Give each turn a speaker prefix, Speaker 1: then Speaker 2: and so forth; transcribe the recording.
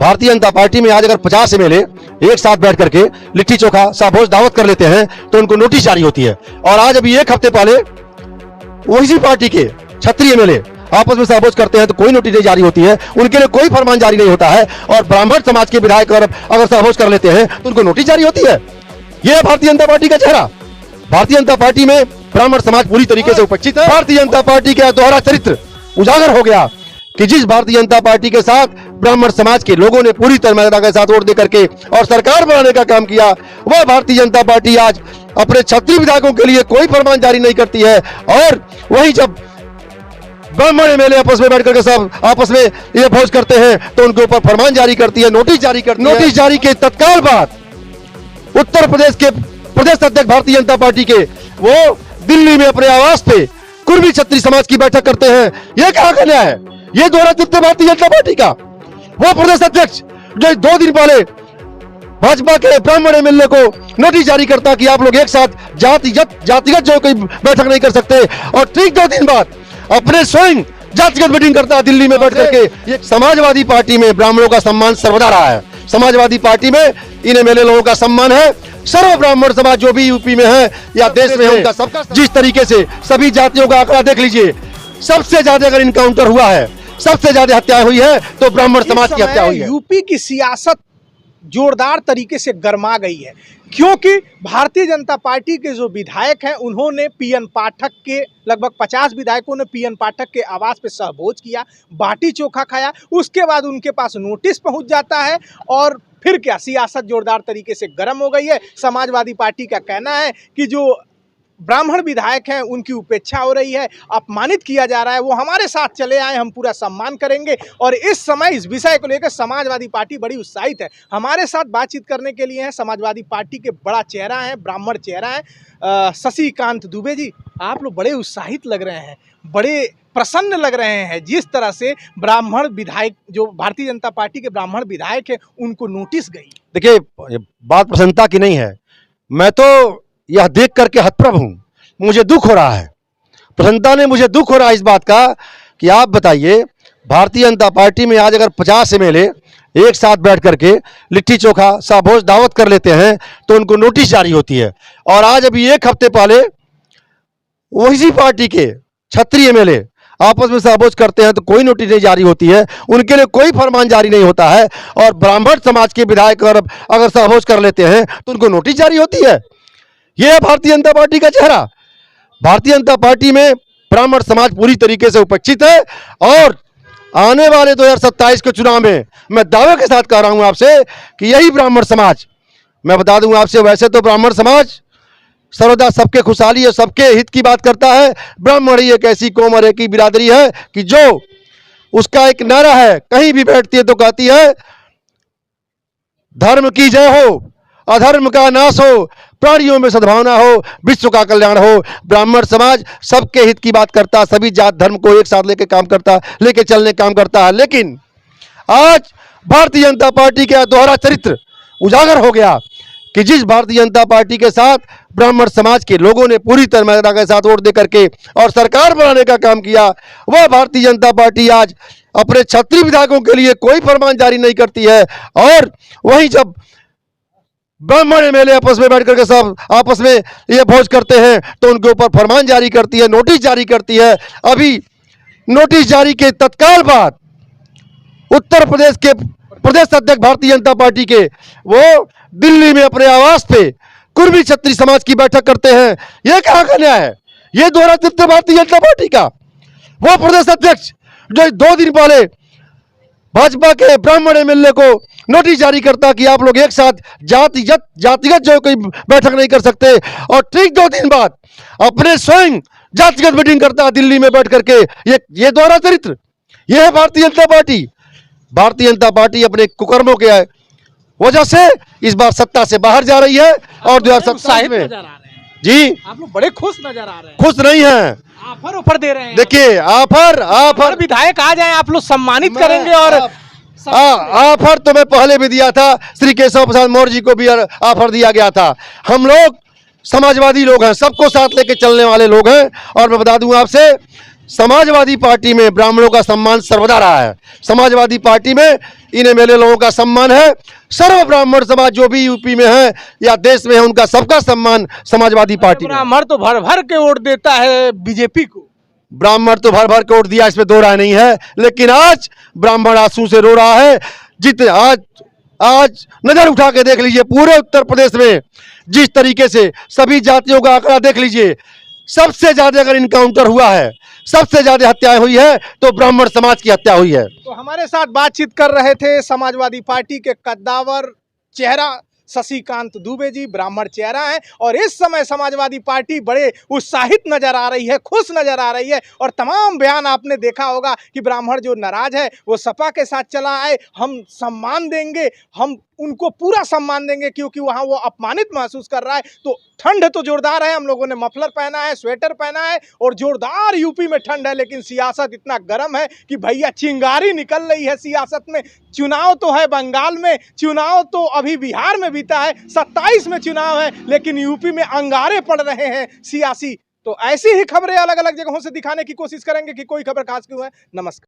Speaker 1: Bharatiya Janata party में आज अगर 50 एमएलए एक साथ बैठ करके लिट्टी चोखा साभोज दावत कर लेते हैं तो उनको नोटिस जारी होती है। और आज अभी एक हफ्ते पहले वही पार्टी के 36 एमएलए आपस में साभोज करते हैं तो कोई नोटिस नहीं जारी होती है, उनके लिए कोई फरमान जारी नहीं होता है। और ब्राह्मण समाज के विधायक अगर साभोज कर लेते हैं तो उनको नोटिस जारी होती है। यह भारतीय जनता पार्टी का चेहरा। भारतीय जनता पार्टी में ब्राह्मण समाज पूरी तरीके से उपेक्षित है। भारतीय जनता पार्टी का दोहरा चरित्र उजागर हो गया कि जिस भारतीय जनता पार्टी के साथ ब्राह्मण समाज के लोगों ने पूरी तन्मयता के साथ वोट दे करके और सरकार बनाने का काम किया, वह भारतीय जनता पार्टी आज अपने 36 विधायकों के लिए कोई फरमान जारी नहीं करती है। और वहीं जब ब्राह्मण एमएलए आपस में बैठ करके सब आपस में ये भोज करते हैं तो उनके ऊपर फरमान जारी करती है, नोटिस जारी करती है। नोटिस जारी के तत्काल बाद उत्तर प्रदेश के प्रदेश अध्यक्ष भारतीय जनता पार्टी के वो दिल्ली में अपने आवास पे कुर्मी क्षत्रिय समाज की बैठक करते हैं। यह कहां का न्याय है? ये दोहरा चित्र भारतीय जनता पार्टी का। वो प्रदेश अध्यक्ष जो 2 दिन पहले भाजपा के ब्राह्मण एमएलए को नोटिस जारी करता कि आप लोग एक साथ जातिगत जो कोई बैठक नहीं कर सकते, और ठीक 2 दिन बाद अपने स्वयं जातिगत मीटिंग करता दिल्ली में बैठ करके। समाजवादी पार्टी में ब्राह्मणों का सम्मान सर्वदा रहा है। समाजवादी पार्टी में इन एमएलए लोगों का सम्मान है। सर्व ब्राह्मण समाज जो भी यूपी में है या देश में है उनका सबका, जिस तरीके से सभी जातियों का आंकड़ा देख लीजिए, सबसे ज्यादा अगर इनकाउंटर हुआ है, सबसे ज्यादा हत्याएं हुई है तो ब्राह्मण समाज की हत्या हुई है।
Speaker 2: यूपी की सियासत जोरदार तरीके से गर्मा गई है, क्योंकि भारतीय जनता पार्टी के जो विधायक हैं उन्होंने पीएन पाठक के लगभग 50 विधायकों ने पीएन पाठक के आवास पे सहभोज किया, बाटी चोखा खाया। उसके बाद उनके पास नोटिस पहुंच जाता है और फिर क्या, सियासत जोरदार तरीके से गर्म हो गई है। समाजवादी पार्टी का कहना है कि जो ब्राह्मण विधायक हैं उनकी उपेक्षा हो रही है, अपमानित किया जा रहा है, वो हमारे साथ चले आए, हम पूरा सम्मान करेंगे। और इस समय इस विषय को लेकर समाजवादी पार्टी बड़ी उत्साहित है। हमारे साथ बातचीत करने के लिए हैं समाजवादी पार्टी के बड़ा चेहरा है, ब्राह्मण चेहरा है, शशिकांत दुबे जी। आप लोग बड़े उत्साहित लग रहे हैं, बड़े प्रसन्न लग रहे हैं जिस तरह से ब्राह्मण विधायक, जो भारतीय जनता पार्टी के ब्राह्मण विधायक है, उनको नोटिस गई।
Speaker 1: देखिए, बात प्रसन्नता की नहीं है, मैं तो यह देख करके हतप्रभ हूं, मुझे दुख हो रहा है। प्रसन्नता ने मुझे दुख हो रहा है इस बात का कि आप बताइए, भारतीय जनता पार्टी में आज अगर 50 एमएलए एक साथ बैठ करके लिट्टी चोखा साभोज दावत कर लेते हैं तो उनको नोटिस जारी होती है। और आज अभी एक हफ्ते पहले वही पार्टी के 36 एमएलए आपस में साभोज करते हैं तो कोई नोटिस नहीं जारी होती है, उनके लिए कोई फरमान जारी नहीं होता है। और ब्राह्मण समाज के विधायक अगर साभोज कर लेते हैं तो उनको नोटिस जारी होती है। यह है भारतीय जनता पार्टी का चेहरा। भारतीय जनता पार्टी में ब्राह्मण समाज पूरी तरीके से उपेक्षित है। और आने वाले 2027 के चुनाव में मैं दावे के साथ कह रहा हूं आपसे कि यही ब्राह्मण समाज, मैं बता दूं आपसे, वैसे तो ब्राह्मण समाज सर्वदा सबके खुशहाली और सबके हित की बात करता है। ब्राह्मण ही एक ऐसी कौम और एक ही बिरादरी है कि जो उसका एक नारा है, कहीं भी बैठती है तो कहती है, धर्म की जय हो, अधर्म का नाश हो, प्राणियों में सद्भावना हो, विश्व का कल्याण हो। ब्राह्मण समाज सबके हित की बात करता है, सभी जात धर्म को एक साथ लेके काम करता है, लेके चलने काम करता है। लेकिन आज भारतीय जनता पार्टी का दोहरा चरित्र उजागर हो गया कि जिस भारतीय जनता पार्टी के साथ ब्राह्मण समाज के लोगों ने पूरी तन्मयता के साथ वोट दे करके और सरकार बनाने का काम किया, वह भारतीय जनता पार्टी आज अपने 36 विधायकों के लिए कोई फरमान जारी नहीं करती है। और वहीं जब ब्राह्मण एमएलए आपस में बैठ करके सब आपस में ये भोज करते हैं तो उनके ऊपर फरमान जारी करती है, नोटिस जारी करती है। अभी नोटिस जारी के तत्काल बाद उत्तर प्रदेश के प्रदेश अध्यक्ष भारतीय जनता पार्टी के वो दिल्ली में अपने आवास पे कुर्मी क्षत्रिय समाज की बैठक करते हैं। यह कहां का न्याय है? यह दोहरा चित्र भारतीय जनता पार्टी का। वो प्रदेश अध्यक्ष जो 2 दिन पहले भाजपा के ब्राह्मण एमएलए को नोटिस जारी करता कि आप लोग एक साथ जातिगत जो कोई बैठक नहीं कर सकते, और ठीक 2 दिन बाद अपने स्वयं जातिगत मीटिंग करता दिल्ली में बैठ करके। ये दोहरा चरित्र, यह है भारतीय जनता पार्टी। भारतीय जनता पार्टी अपने कुकर्मों के वजह से इस बार सत्ता से बाहर जा रही है। और 2027 में जी
Speaker 2: आप लोग बड़े खुश नजर आ रहे हैं।
Speaker 1: खुश नहीं हैं,
Speaker 2: ऑफर दे रहे हैं।
Speaker 1: देखिए, ऑफर
Speaker 2: विधायक आ जाएं, आप लोग सम्मानित करेंगे। और
Speaker 1: ऑफर तो मैं पहले भी दिया था, श्री केशव प्रसाद मौर्य जी को भी ऑफर दिया गया था। हम लोग समाजवादी लोग हैं, सबको साथ लेके चलने वाले लोग हैं। और मैं बता दूं आपसे समाजवादी पार्टी में ब्राह्मणों का सम्मान सर्वदा रहा है। समाजवादी पार्टी में इन एमएलए लोगों का सम्मान है। सर्व ब्राह्मण समाज जो भी यूपी में है या देश में है, उनका सबका सम्मान समाजवादी पार्टी में है।
Speaker 2: ब्राह्मण तो भर भर के वोट देता है बीजेपी को।
Speaker 1: ब्राह्मण तो भर भर के वोट दिया, इसमें दो राय नहीं है, लेकिन आज ब्राह्मण आंसू से रो रहा है। जितने आज नजर उठा के देख लीजिए पूरे उत्तर प्रदेश में जिस तरीके से सभी जातियों का आंकड़ा देख लीजिए, सबसे ज्यादा अगर इनकाउंटर हुआ है, सबसे ज्यादा हत्याएं हुई है तो ब्राह्मण समाज की हत्या हुई है।
Speaker 2: तो हमारे साथ बातचीत कर रहे थे समाजवादी पार्टी के कद्दावर चेहरा शशिकांत दुबे जी, ब्राह्मण चेहरा है, और इस समय समाजवादी पार्टी बड़े उत्साहित नजर आ रही है, खुश नजर आ रही है। और तमाम बयान आपने देखा होगा कि ब्राह्मण जो नाराज है वो सपा के साथ चला आए, हम सम्मान देंगे, हम उनको पूरा सम्मान देंगे क्योंकि वहां वो अपमानित महसूस कर रहा है। तो ठंड तो जोरदार है, हम लोगों ने मफलर पहना है, स्वेटर पहना है और जोरदार यूपी में ठंड है, लेकिन सियासत इतना गर्म है कि भैया चिंगारी निकल रही है सियासत में। चुनाव तो है बंगाल में, चुनाव तो अभी बिहार में बीता है, 27 में चुनाव है, लेकिन यूपी में अंगारे पड़ रहे हैं सियासी। तो ऐसी ही खबरें अलग अलग जगहों से दिखाने की कोशिश करेंगे कि कोई खबर खास क्यों है। नमस्कार।